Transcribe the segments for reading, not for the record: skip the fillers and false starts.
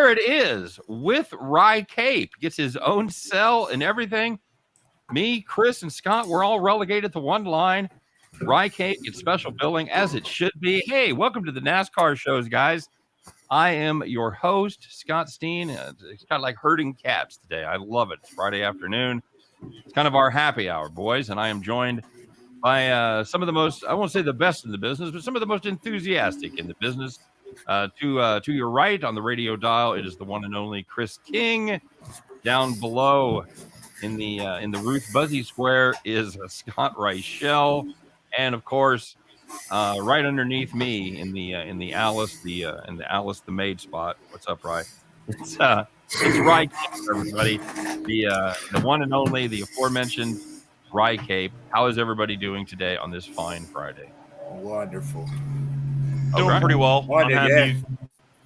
there it is with Rye Cape. Gets his own cell and everything. Me, Chris, and Scott, we're all relegated to one line. Rye Cape gets special billing as it should be. Hey, welcome to the NASCAR shows, guys. I am your host, Scott Steen. It's kind of like herding cats today. I love it. It's Friday afternoon. It's kind of our happy hour, boys, and I am joined by some of the most, I won't say the best in the business, but some of the most enthusiastic in the business. To your right on the radio dial, it is the one and only Chris King. Down below in the Ruth Buzzy Square is Scott Reichel, and of course, right underneath me in the Alice the maid spot. What's up, Rye? It's Rye Cape, everybody. The one and only, the aforementioned Rye Cape. How is everybody doing today on this fine Friday? Wonderful. Doing pretty well.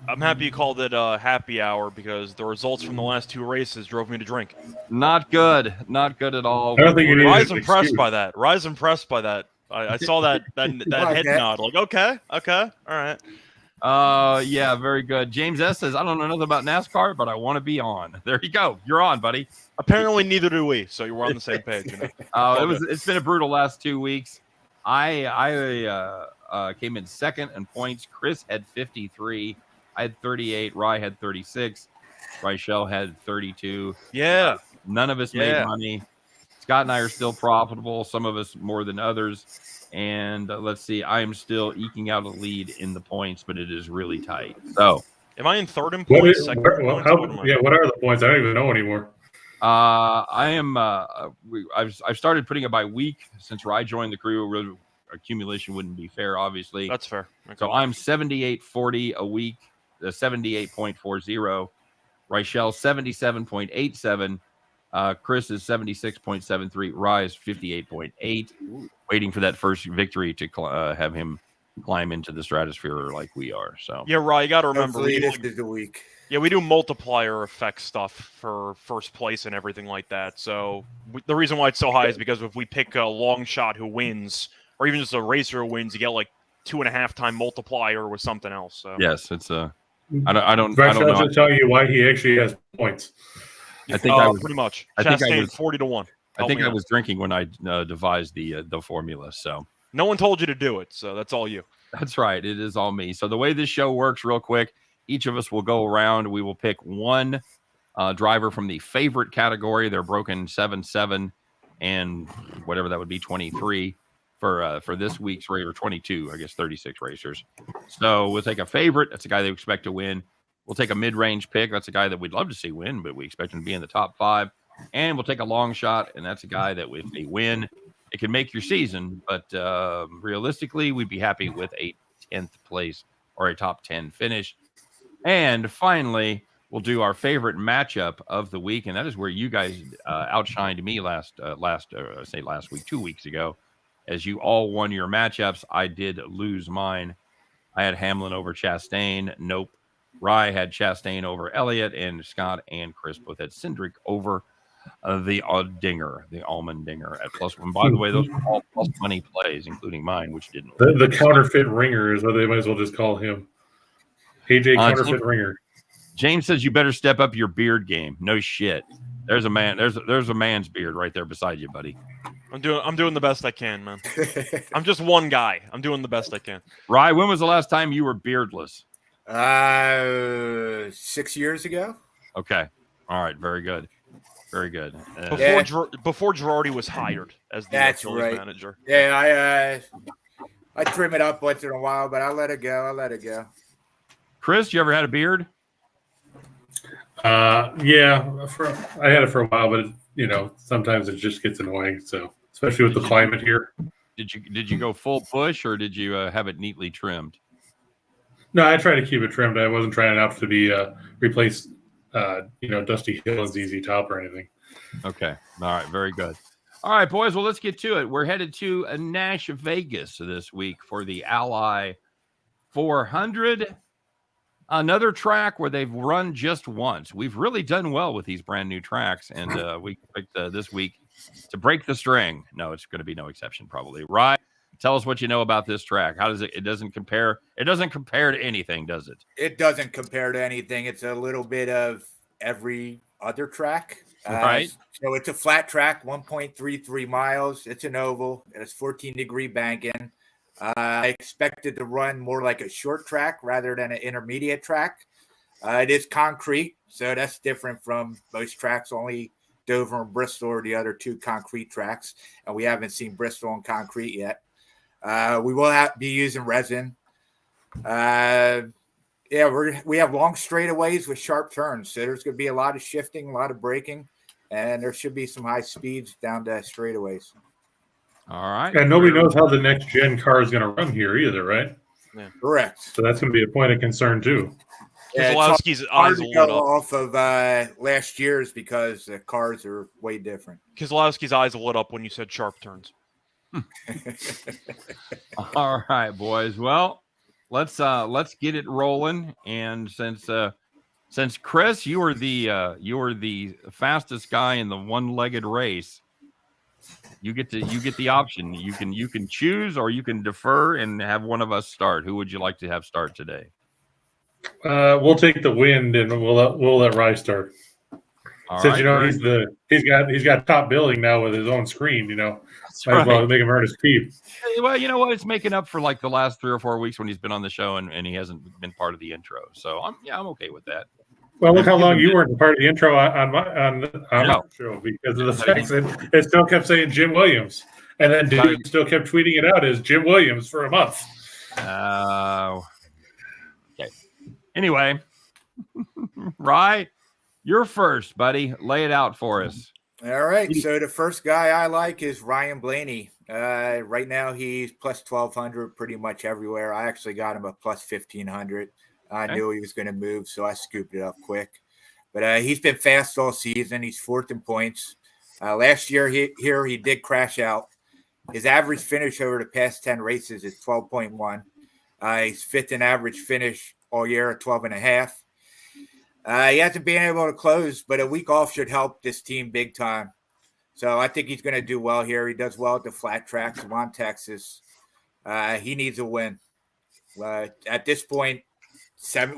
I'm happy you called it happy hour because the results from the last two races drove me to drink. Not good. Not good at all. I don't think you need Rye's impressed by that. Rye's impressed by that. I saw that head nod. Like, okay, all right. Yeah, very good. James S says, I don't know nothing about NASCAR, but I want to be on. There you go. You're on, buddy. Apparently, neither do we. So you're on the same page. You know? It's been a brutal last 2 weeks. I came in second in points. Chris had 53. I had 38. Rye had 36. Reichel had 32. Yeah. None of us made money. Scott and I are still profitable. Some of us more than others. And let's see. I am still eking out a lead in the points, but it is really tight. So, am I in third in points? What are the points? I don't even know anymore. I am. I've started putting it by week since Rye joined the crew. Accumulation wouldn't be fair, obviously. That's fair. Okay. So I'm 78.40 a week, 78.40. Reichel 77.87. Chris is 76.73. Rye is 58.8. Waiting for that first victory to have him climb into the stratosphere like we are. So yeah, Rye, you got to remember this is the week. Yeah, we do multiplier effect stuff for first place and everything like that. So the reason why it's so high is because if we pick a long shot who wins, or even just a racer who wins, you get like 2.5 time multiplier with something else. So yes, it's a. I don't know. Just tell you why he actually has points. I think I was pretty much. I think I was 40-1. I think I was drinking when I devised the formula. So no one told you to do it. So that's all you. That's right. It is all me. So the way this show works, real quick, each of us will go around. We will pick one driver from the favorite category. They're broken 7-7 and whatever that would be 23 for this week's race, or 22, I guess 36 racers. So we'll take a favorite. That's a guy they expect to win. We'll take a mid-range pick. That's a guy that we'd love to see win, but we expect him to be in the top 5. And we'll take a long shot, and that's a guy that if they win, it can make your season. But realistically, we'd be happy with a 10th place or a top 10 finish. And finally, we'll do our favorite matchup of the week, and that is where you guys outshined me last week, 2 weeks ago. As you all won your matchups, I did lose mine. I had Hamlin over Chastain. Nope. Rye had Chastain over Elliott, and Scott and Chris both had Cindric over the Dinger, the Almond Dinger at +1. By the way, those were all plus money plays, including mine, which didn't. The counterfeit ringer is what they might as well just call him. AJ counterfeit ringer. James says you better step up your beard game. No shit. There's a man. There's a man's beard right there beside you, buddy. I'm doing the best I can, man. I'm just one guy. I'm doing the best I can. Rye, when was the last time you were beardless? 6 years ago. Okay. All right. Very good. Very good. Before Girardi was hired as the manager. Yeah, I trim it up once in a while, but I let it go. Chris, you ever had a beard? Yeah, I had it for a while, but sometimes it just gets annoying. So, especially with the climate here. Did you go full push, or did you have it neatly trimmed? No, I try to keep it trimmed. I wasn't trying out to be replace, Dusty Hill and ZZ Top or anything. Okay. All right. Very good. All right, boys. Well, let's get to it. We're headed to Nash Vegas this week for the Ally 400. Another track where they've run just once. We've really done well with these brand new tracks, and we picked this week to break the string. No, it's going to be no exception, probably. Right? Tell us what you know about this track. How does it? It doesn't compare. It doesn't compare to anything, does it? It doesn't compare to anything. It's a little bit of every other track. Right. So it's a flat track, 1.33 miles. It's an oval. It's 14-degree banking. I expected to run more like a short track rather than an intermediate track. It is concrete, so that's different from most tracks. Only Dover and Bristol are the other two concrete tracks, and we haven't seen Bristol on concrete yet. We will be using resin. We have long straightaways with sharp turns, so there's going to be a lot of shifting, a lot of braking, and there should be some high speeds down the straightaways. All right. And nobody knows how the next gen car is going to run here either, right? Yeah. Correct. So that's going to be a point of concern too. Keselowski's eyes Hard to lit go up. off of last year's because the cars are way different. Keselowski's eyes lit up when you said sharp turns. All right, boys. Well, let's get it rolling. And since Chris, you were the fastest guy in the one-legged race, you get the option. You can choose or you can defer and have one of us start. Who would you like to have start today? We'll take the wind and we'll let Rye start. All Since right, he's got top billing now with his own screen, that's might as well right. make him earn his keep. Well, you know what? It's making up for like the last 3 or 4 weeks when he's been on the show and he hasn't been part of the intro. So I'm okay with that. Well, look how long you weren't part of the intro on my show because of the fact that it still kept saying Jim Williams, and then dude still kept tweeting it out as Jim Williams for a month. Okay. Anyway, Rye, you're first, buddy. Lay it out for us. All right. So the first guy I like is Ryan Blaney. Right now he's plus 1,200 pretty much everywhere. I actually got him a plus 1,500. I knew he was going to move, so I scooped it up quick. But he's been fast all season. He's fourth in points. Last year he did crash out. His average finish over the past 10 races is 12.1. He's fifth in average finish all year at 12.5. He hasn't been able to close, but a week off should help this team big time. So I think he's going to do well here. He does well at the flat tracks around Texas. He needs a win. At this point,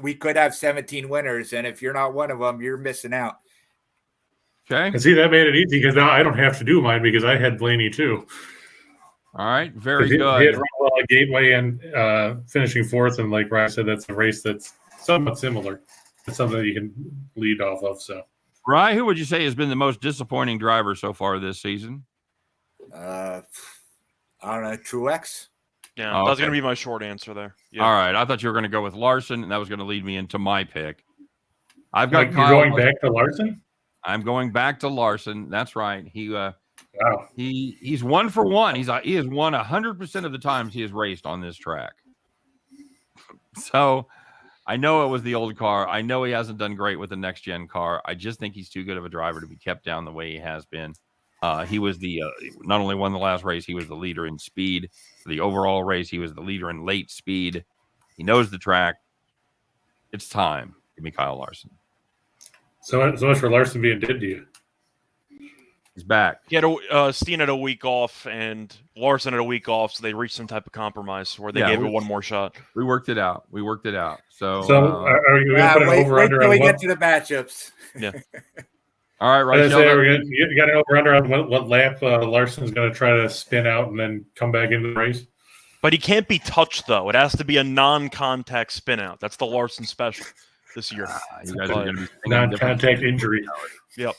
we could have 17 winners, and if you're not one of them, you're missing out. Okay. And see, that made it easy because now I don't have to do mine because I had Blaney too. All right. Very good. He had run well at Gateway and finishing fourth, and like Ryan said, that's a race that's somewhat similar. It's something that you can lead off of. So, Rye, who would you say has been the most disappointing driver so far this season? I don't know, Truex. Yeah, that was going to be my short answer there. Yeah. All right. I thought you were going to go with Larson, and that was going to lead me into my pick. I've got you're going back to Larson? I'm going back to Larson. That's right. Wow. He's 1 for 1. He has won 100% of the times he has raced on this track. So I know it was the old car. I know he hasn't done great with the next gen car. I just think he's too good of a driver to be kept down the way he has been. He was the not only won the last race, he was the leader in speed. For the overall race, he was the leader in late speed. He knows the track. It's time. Give me Kyle Larson. So much for Larson being dead to you. He's back. He had Steen had a week off and Larson had a week off, so they reached some type of compromise where they gave it one more shot. We worked it out. So are you going to put an over-under until on we what? get to the matchups. Yeah. all right, You got an over-under on what lap Larson's going to try to spin out and then come back into the race? But he can't be touched, though. It has to be a non-contact spin out. That's the Larson special this year. You guys are going to be non-contact injury. Yep.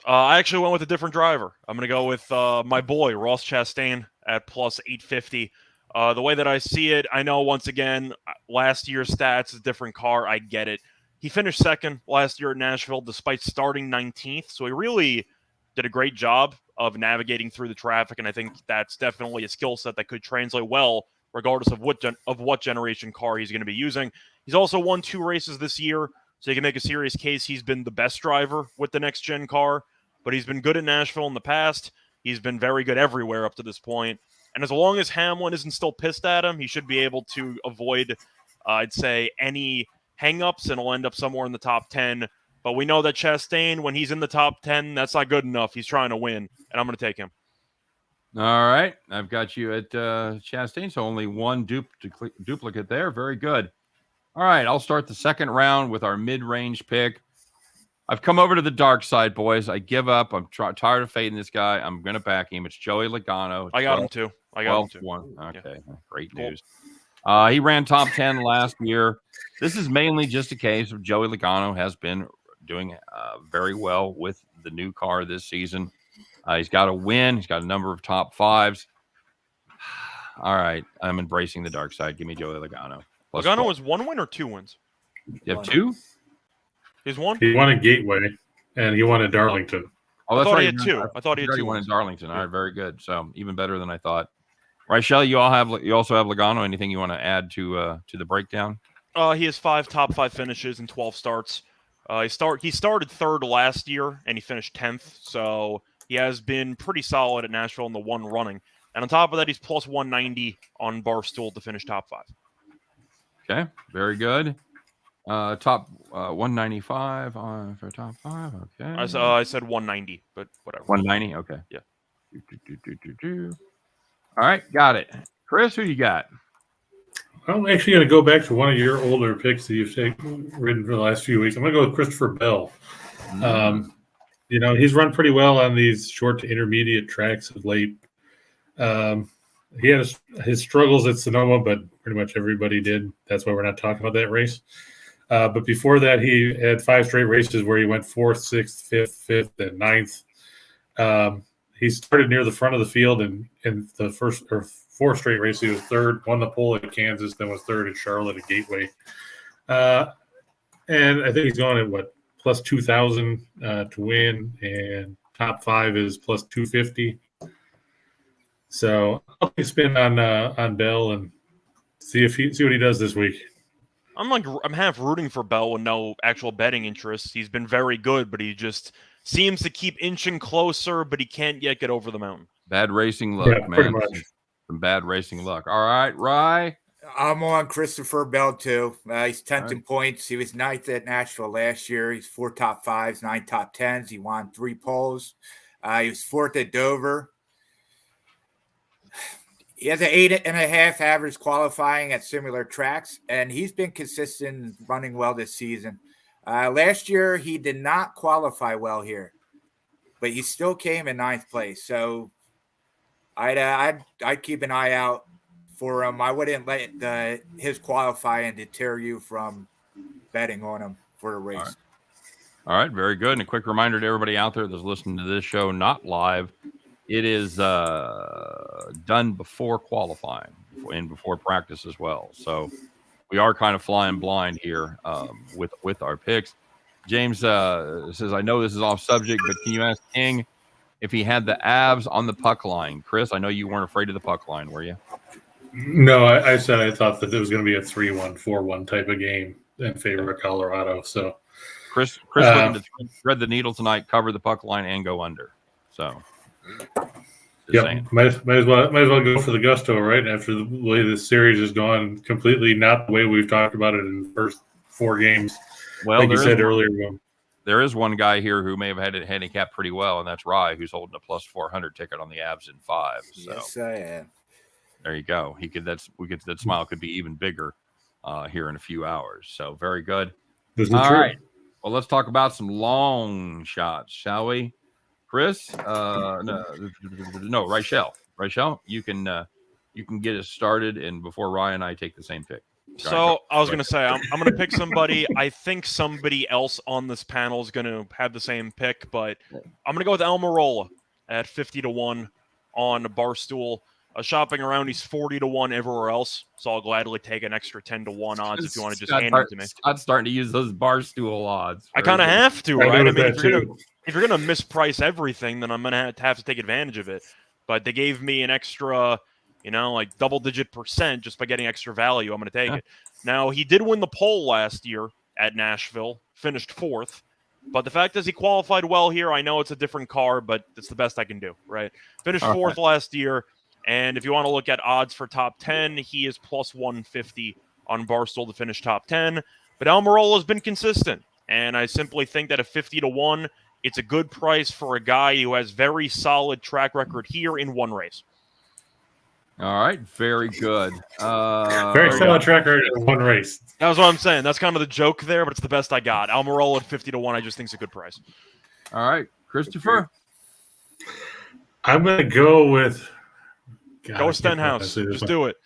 I actually went with a different driver. I'm going to go with my boy, Ross Chastain, at plus 850. The way that I see it, I know, once again, last year's stats, a different car. I get it. He finished second last year at Nashville despite starting 19th. So he really did a great job of navigating through the traffic. And I think that's definitely a skill set that could translate well, regardless of what generation car he's going to be using. He's also won 2 races this year. So you can make a serious case he's been the best driver with the next-gen car, but he's been good at Nashville in the past. He's been very good everywhere up to this point. And as long as Hamlin isn't still pissed at him, he should be able to avoid, I'd say, any hang-ups, and he'll end up somewhere in the top 10. But we know that Chastain, when he's in the top 10, that's not good enough. He's trying to win, and I'm going to take him. All right. I've got you at Chastain, so only one duplicate there. Very good. All right. I'll start the second round with our mid-range pick. I've come over to the dark side, boys. I give up. I'm tired of fading this guy. I'm going to back him. It's Joey Logano. I got him too. Okay. Great news. He ran top 10 last year. This is mainly just a case of Joey Logano has been doing very well with the new car this season. He's got a win. He's got a number of top fives. All right. I'm embracing the dark side. Give me Joey Logano. Logano was 1 win or 2 wins? You have 2? He's 1? He won at Gateway, and he won at Darlington. Oh, that's I thought right. he had 2. I thought he had 2 won wins. in Darlington. All right. Very good. So even better than I thought. Rachel, you also have Logano. Anything you want to add to the breakdown? He has 5 top 5 finishes and 12 starts. He started 3rd last year, and he finished 10th. So he has been pretty solid at Nashville in the 1 running. And on top of that, he's plus 190 on Barstool to finish top 5. Okay, very good. Top 195 for top 5. Okay. I said 190, but whatever. 190. Okay. Yeah. All right, got it. Chris, who you got? I'm actually going to go back to one of your older picks that you've ridden for the last few weeks. I'm going to go with Christopher Bell. He's run pretty well on these short to intermediate tracks of late. He had his struggles at Sonoma, but pretty much everybody did. That's why we're not talking about that race. But before that, he had 5 straight races where he went 4th, 6th, 5th, and 9th. He started near the front of the field, and in the first or 4 straight races, he was 3rd, won the pole at Kansas, then was 3rd at Charlotte at Gateway. And I think he's going at plus 2,000 to win, and top 5 is plus 250. So I'll take a spin on Bell and see what he does this week. I'm half rooting for Bell with no actual betting interest. He's been very good, but he just seems to keep inching closer, but he can't yet get over the mountain. Bad racing luck, man. Pretty much. Some bad racing luck. All right, Rye. I'm on Christopher Bell too. He's 10th in points. He was 9th at Nashville last year. He's 4 top 5s, 9 top 10s. He won 3 poles. He was 4th at Dover. He has an 8.5 average qualifying at similar tracks, and he's been consistent running well this season. Last year, he did not qualify well here, but he still came in 9th place. So I'd keep an eye out for him. I wouldn't let his qualifying deter you from betting on him for a race. All right, very good. And a quick reminder to everybody out there that's listening to this show, not live, it is done before qualifying and before practice as well. So we are kind of flying blind here with our picks. James says, I know this is off subject, but can you ask King if he had the abs on the puck line? Chris, I know you weren't afraid of the puck line, were you? No, I said I thought that it was going to be a 3-1, 4-1 type of game in favor of Colorado. So Chris looking to thread the needle tonight, cover the puck line, and go under. So might as well go for the gusto, right? After the way this series has gone, completely not the way we've talked about it in the first 4 games. Well, like you said earlier. There is one guy here who may have had it handicapped pretty well, and that's Rye, who's holding a plus 400 ticket on the abs in 5. So. Yes, I am. There you go. That smile could be even bigger here in a few hours. So very good. This is All true. right. Well, let's talk about some long shots, shall we? Chris? No, Rachel, you can get us started, and before Ryan and I take the same pick. So I was going to say, I'm going to pick somebody. I think somebody else on this panel is going to have the same pick, but I'm going to go with Almirola at 50-1 on Barstool. Shopping around, he's 40-1 everywhere else, so I'll gladly take an extra 10-1 odds if you want to just hand it to me. Scott's starting to use those Barstool odds. I kind of have to, right? I mean, if you're gonna misprice everything, then I'm gonna have to take advantage of it. But they gave me an extra, like double-digit % just by getting extra value. I'm gonna take it. Now, he did win the pole last year at Nashville, finished 4th. But the fact is he qualified well here. I know it's a different car, but it's the best I can do, right? Finished 4th last year. And if you want to look at odds for top 10, he is plus 150 on Barstool to finish top 10. But Almirola has been consistent. And I simply think that at 50-1, It's a good price for a guy who has very solid track record here in one race. All right, very good. Very solid track record in one race. That was what I'm saying. That's kind of the joke there, but it's the best I got. Almirola at 50-1, I just think is a good price. All right, Christopher. I'm going to go with. Go with Stenhouse. Just do it.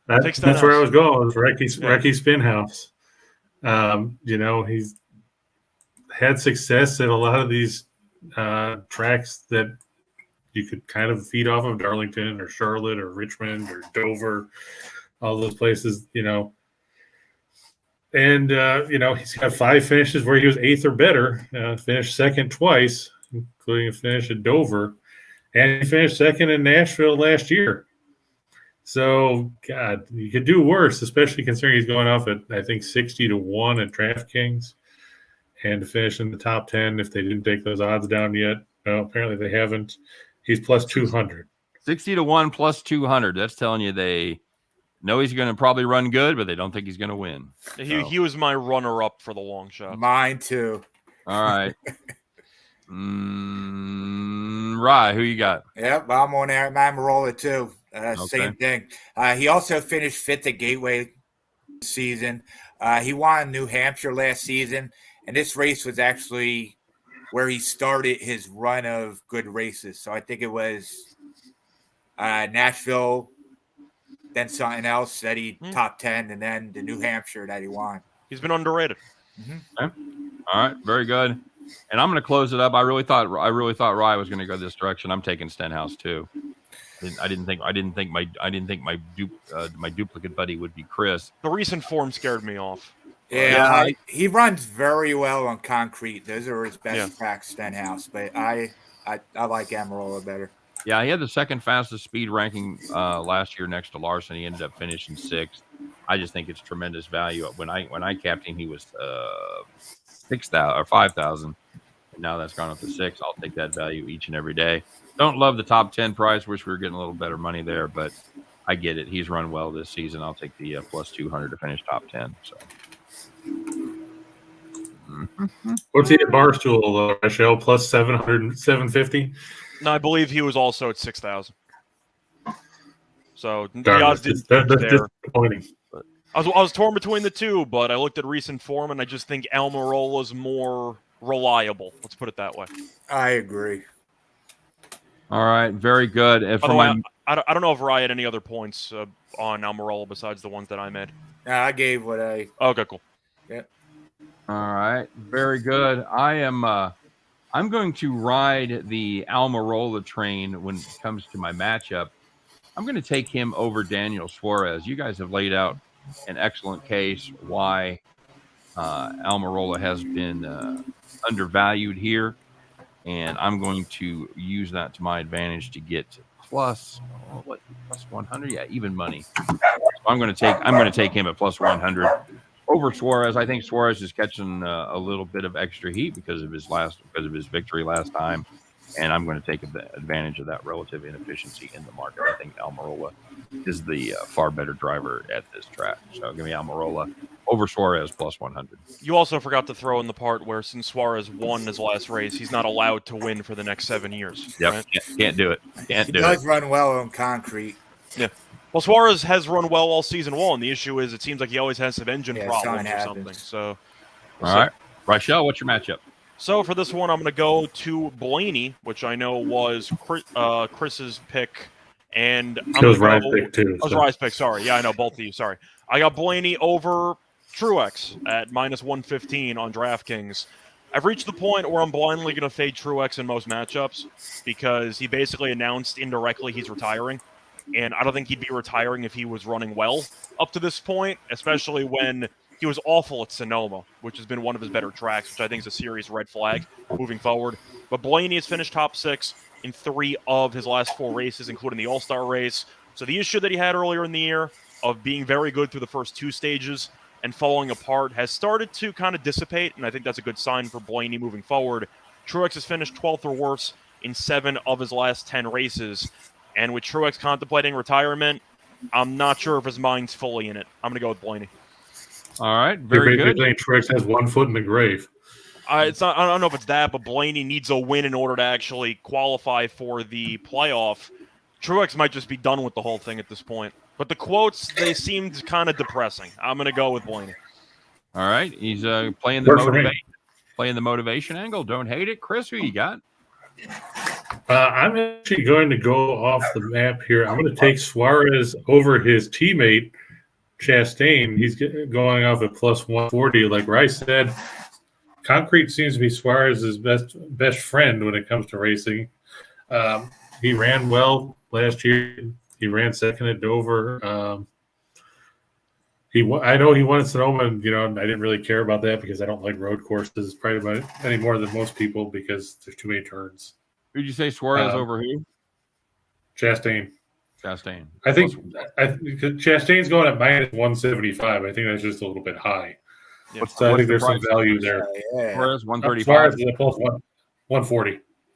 That's where I was going. With Recky Spinhouse. He's had success at a lot of these tracks that you could kind of feed off of, Darlington or Charlotte or Richmond or Dover, all those places, And, he's got 5 finishes where he was 8th or better, finished second twice, including a finish at Dover, and he finished second in Nashville last year. So, God, you could do worse, especially considering he's going off at, I think, 60-1 at DraftKings, and to finish in the top 10 if they didn't take those odds down yet. No, apparently they haven't. He's plus 200. 60-1 plus 200. That's telling you they know he's going to probably run good, but they don't think he's going to win. He was my runner-up for the long shot. Mine too. All right. Rye, who you got? Yep, I'm on there. Almirola too. Same thing. He also finished 5th at Gateway season. He won New Hampshire last season, and this race was actually where he started his run of good races. So I think it was Nashville, then something else that he top 10, and then the New Hampshire that he won. He's been underrated. Mm-hmm. Okay. All right, very good. And I'm going to close it up. I really thought Rye was going to go this direction. I'm taking Stenhouse too. I didn't think my duplicate buddy would be Chris. The recent form scared me off. Yeah, he runs very well on concrete. Those are his best tracks, Stenhouse. But I like Almirola better. Yeah, he had the second fastest speed ranking last year next to Larson. He ended up finishing 6th. I just think it's tremendous value. When I capped him, he was 6,000 or 5,000. Now that's gone up to 6. I'll take that value each and every day. Don't love the top 10 price. Wish we were getting a little better money there, but I get it. He's run well this season. I'll take the plus 200 to finish top 10. So. What's he at Barstool, Michelle? Plus 700, 750? No, I believe he was also at 6,000. So the odds that's there. disappointing. I was torn between the two, but I looked at recent form, and I just think Almirola's more reliable. Let's put it that way. I agree. All right, very good. I don't know if Rye had any other points on Almirola besides the ones that I made. I gave what I. Okay, cool. Yeah. All right, very good. I'm going to ride the Almirola train when it comes to my matchup. I'm going to take him over Daniel Suarez. You guys have laid out an excellent case why Almirola has been undervalued here, and I'm going to use that to my advantage to get plus 100. Yeah, even money. So I'm going to take him at plus 100 over Suarez. I think Suarez is catching a little bit of extra heat because of his victory last time, and I'm going to take advantage of that relative inefficiency in the market. I think Almirola is the far better driver at this track. So give me Almirola over Suarez plus 100. You also forgot to throw in the part where since Suarez won his last race, he's not allowed to win for the next 7 years. Yep, right? can't do it. He does run well on concrete. Yeah. Well, Suarez has run well all season long. The issue is it seems like he always has some engine problems or something. So, all right. Rachel, what's your matchup? So for this one, I'm going to go to Blaney, which I know was Chris's pick. And it was Ryan's pick too. It was Ryan's pick, sorry. Yeah, I know, both of you, sorry. I got Blaney over Truex at minus 115 on DraftKings. I've reached the point where I'm blindly going to fade Truex in most matchups because he basically announced indirectly he's retiring. And I don't think he'd be retiring if he was running well up to this point, especially when he was awful at Sonoma, which has been one of his better tracks, which I think is a serious red flag moving forward. But Blaney has finished top 6 in 3 of his last 4 races, including the All-Star race. So the issue that he had earlier in the year of being very good through the first 2 stages and falling apart has started to kind of dissipate, and I think that's a good sign for Blaney moving forward. Truex has finished 12th or worse in 7 of his last 10 races. And with Truex contemplating retirement, I'm not sure if his mind's fully in it. I'm going to go with Blaney. All right, very good. Truex has 1 foot in the grave. It's not. I don't know if it's that, but Blaney needs a win in order to actually qualify for the playoff. Truex might just be done with the whole thing at this point. But the quotes, they seemed kind of depressing. I'm going to go with Blaney. All right. He's playing the motivation angle. Don't hate it. Chris, who you got? I'm actually going to go off the map here. I'm going to take Suarez over his teammate, Chastain. He's going off at plus 140. Like Rice said, concrete seems to be Suarez's best friend when it comes to racing. He ran well last year. He ran second at Dover. I know he won at Sonoma, and I didn't really care about that because I don't like road courses probably any more than most people because there's too many turns. Who'd you say Suarez over who? Chastain. I think Chastain's going at minus 175. I think that's just a little bit high. Yeah. So I think there's some value there. Suarez 135. Suarez is a plus 140.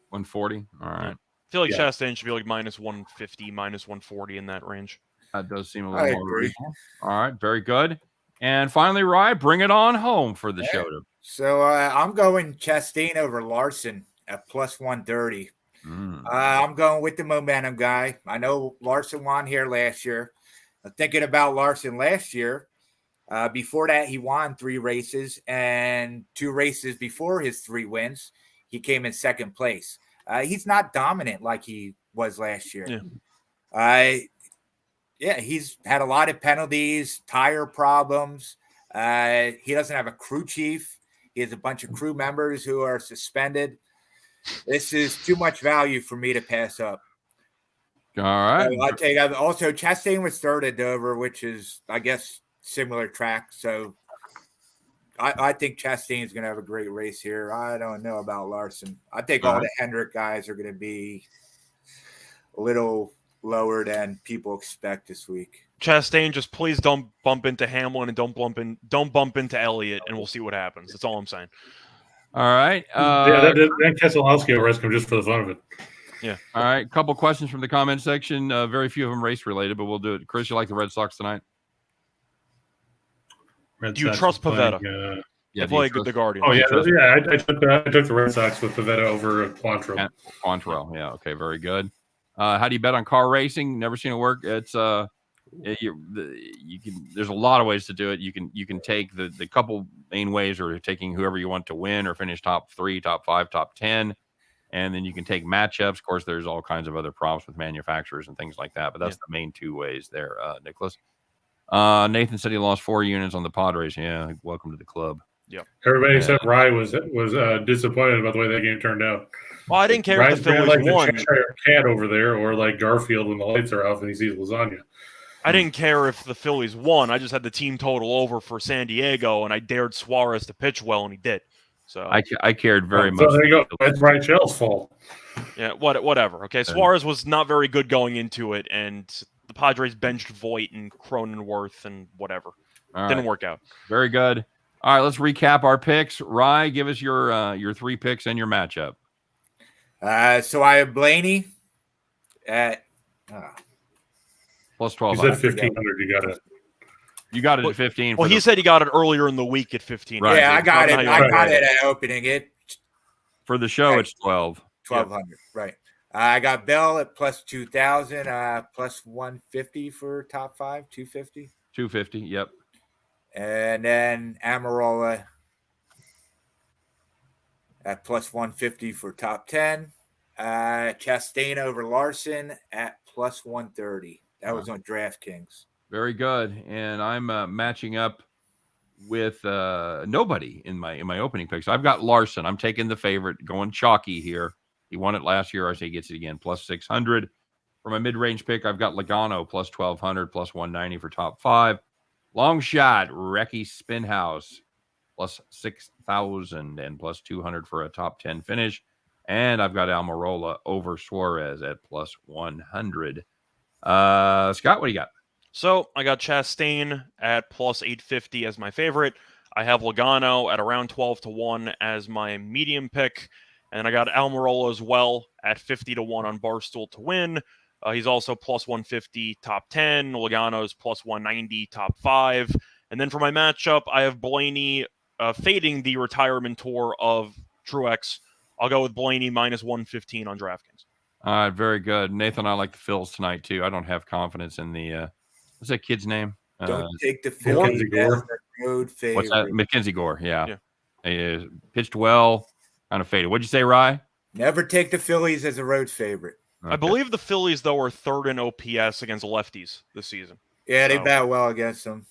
140. All right. I feel like Chastain should be like minus 150, minus 140 in that range. That does seem a little more reasonable. All right, very good. And finally, Rye, bring it on home for the show. So I'm going Chastain over Larson at plus 130. I'm going with the momentum guy. I know Larson won here last year. I'm thinking about Larson last year. Before that, he won 3 races, and 2 races before his 3 wins, he came in second place. He's not dominant like he was last year. He's had a lot of penalties, tire problems. He doesn't have a crew chief. He has a bunch of crew members who are suspended. This is too much value for me to pass up. All right. So I'll take also Chastain was third at Dover, which is, I guess, similar track. So I think Chastain is going to have a great race here. I don't know about Larson. I think all the Hendrick guys are going to be a little lower than people expect this week. Chastain, just please don't bump into Hamlin and don't bump into Elliott, and we'll see what happens. That's all I'm saying. All right. That Keselowski will risk him just for the fun of it. Yeah. All right. Couple questions from the comment section. Very few of them race related, but we'll do it. Chris, you like the Red Sox tonight? Do you trust Pavetta? Yeah, play the Guardians. Oh yeah, I took the Red Sox with Pavetta over Quantrill. Quantrill, yeah, okay, very good. How do you bet on car racing? Never seen it work. It's you can. There's a lot of ways to do it. You can take the couple main ways, or taking whoever you want to win or finish top 3, top 5, top 10, and then you can take matchups. Of course, there's all kinds of other props with manufacturers and things like that, but that's the main 2 ways there. Nicholas, Nathan said he lost 4 units on the Padres. Yeah, welcome to the club. Yep. Everybody except Rye was disappointed about the way that game turned out. Well, I didn't care if the Phillies won. The Cheshire Cat over there, or like Garfield when the lights are off and he sees lasagna. I didn't care if the Phillies won. I just had the team total over for San Diego, and I dared Suarez to pitch well, and he did. So I cared very much. So there you go. That's Brian Shell's fault. Yeah, whatever. Okay, Suarez was not very good going into it, and the Padres benched Voit and Cronenworth and whatever. Didn't work out. Very good. All right, let's recap our picks. Rye, give us your 3 picks and your matchup. So I have Blaney at plus 12. You said 1,500. You got it at 15. Well, he said he got it earlier in the week at 15. Right. Yeah, I got it. I got it at opening it. For the show, it's 12. 1,200. Yep. Right. I got Bell at plus 2,000, plus 150 for top 5, 250. 250. Yep. And then Amarola at plus 150 for top 10. Chastain over Larson at plus 130. That was on DraftKings. Very good. And I'm matching up with nobody in my opening picks. I've got Larson. I'm taking the favorite, going chalky here. He won it last year. I say he gets it again, plus 600. For my mid-range pick, I've got Logano, plus 1,200, plus 190 for top 5. Long shot, Recky Spinhouse, plus 6,000 and plus 200 for a top 10 finish. And I've got Almirola over Suarez at plus 100. Scott, what do you got? So I got Chastain at plus 850 as my favorite. I have Logano at around 12-1 as my medium pick. And I got Almirola as well at 50-1 on Barstool to win. He's also plus 150 top 10. Logano's plus 190 top 5. And then for my matchup, I have Blaney fading the retirement tour of Truex, I'll go with Blaney minus 115 on DraftKings. All right, very good. Nathan, I like the Phils tonight too. I don't have confidence in the what's that kid's name? Don't take the Phillies as Gore. the road favorite. What's that? Mackenzie Gore. Yeah. He pitched well, kind of faded. What'd you say, Rye? Never take the Phillies as a road favorite. Okay. I believe the Phillies, though, are third in OPS against lefties this season. Yeah, they bat well against them.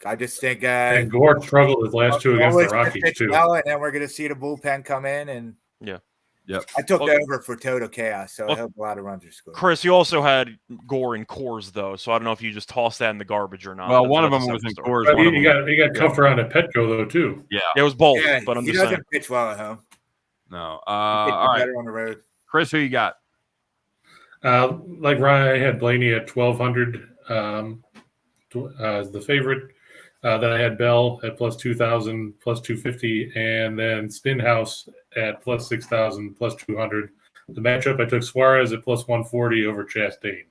I just think and Gore struggled his last two against the Rockies too. Well, and then we're going to see the bullpen come in, and I took the over for total chaos, so I hope a lot of runs are scored. Chris, you also had Gore in Coors, though, so I don't know if you just tossed that in the garbage or not. Well, one of them was in Coors. He got tough around at Petco though too. Yeah, it was both. Yeah, but I'm he just doesn't saying. pitch well at home. No. All right, better on the road. Chris, who you got? Like Ryan, I had Blaney at 1,200 as the favorite. Then I had Bell at plus 2,000, plus 250, and then Spinhouse at plus 6,000, plus 200. The matchup, I took Suarez at plus 140 over Chastain.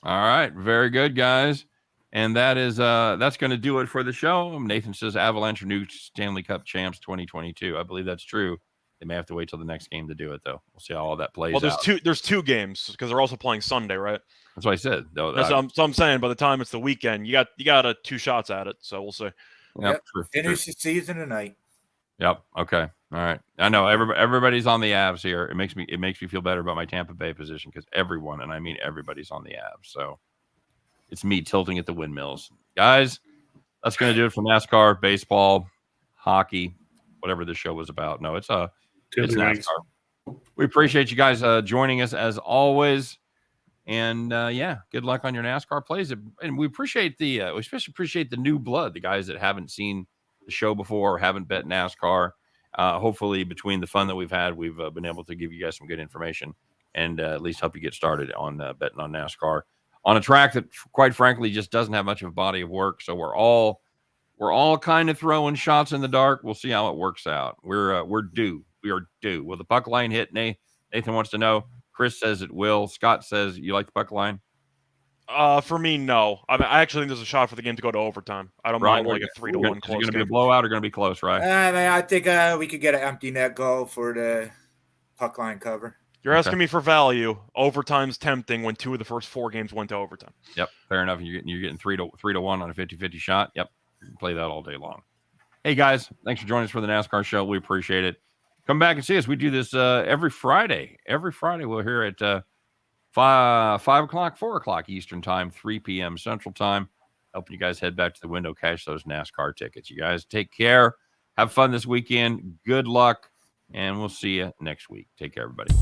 All right, very good, guys. And that's going to do it for the show. Nathan says Avalanche are new Stanley Cup champs 2022. I believe that's true. They may have to wait till the next game to do it, though. We'll see how all that plays out. There's two games because they're also playing Sunday, right? That's what I said. So I'm saying by the time it's the weekend, you got 2 shots at it. So we'll see. Yep. Finish the season tonight. Yep. Okay. All right. I know everybody's on the Avs here. It makes me feel better about my Tampa Bay position because everyone, and I mean everybody's on the Avs. So it's me tilting at the windmills, guys. That's going to do it for NASCAR, baseball, hockey, whatever this show was about. No, it's NASCAR. We appreciate you guys joining us as always. And good luck on your NASCAR plays. And we appreciate we especially appreciate the new blood, the guys that haven't seen the show before or haven't bet NASCAR. Hopefully, between the fun that we've had, we've been able to give you guys some good information and at least help you get started on betting on NASCAR on a track that, quite frankly, just doesn't have much of a body of work. So we're all kind of throwing shots in the dark. We'll see how it works out. We're due. We are due. Will the puck line hit? Nathan wants to know. Chris says it will. Scott says you like the puck line. For me, no. I actually think there's a shot for the game to go to overtime. I don't mind like a 3-1 close. Is it going to be a blowout or going to be close, right? I think we could get an empty net goal for the puck line cover. You're asking me for value. Overtime's tempting when 2 of the first 4 games went to overtime. Yep, fair enough. You're getting 3-1 on a 50-50 shot. Yep, play that all day long. Hey guys, thanks for joining us for the NASCAR show. We appreciate it. Come back and see us. We do this every Friday. Every Friday we're here at 5 o'clock, 4 o'clock Eastern time, 3 p.m. Central time. Helping you guys head back to the window, cash those NASCAR tickets. You guys take care. Have fun this weekend. Good luck. And we'll see you next week. Take care, everybody.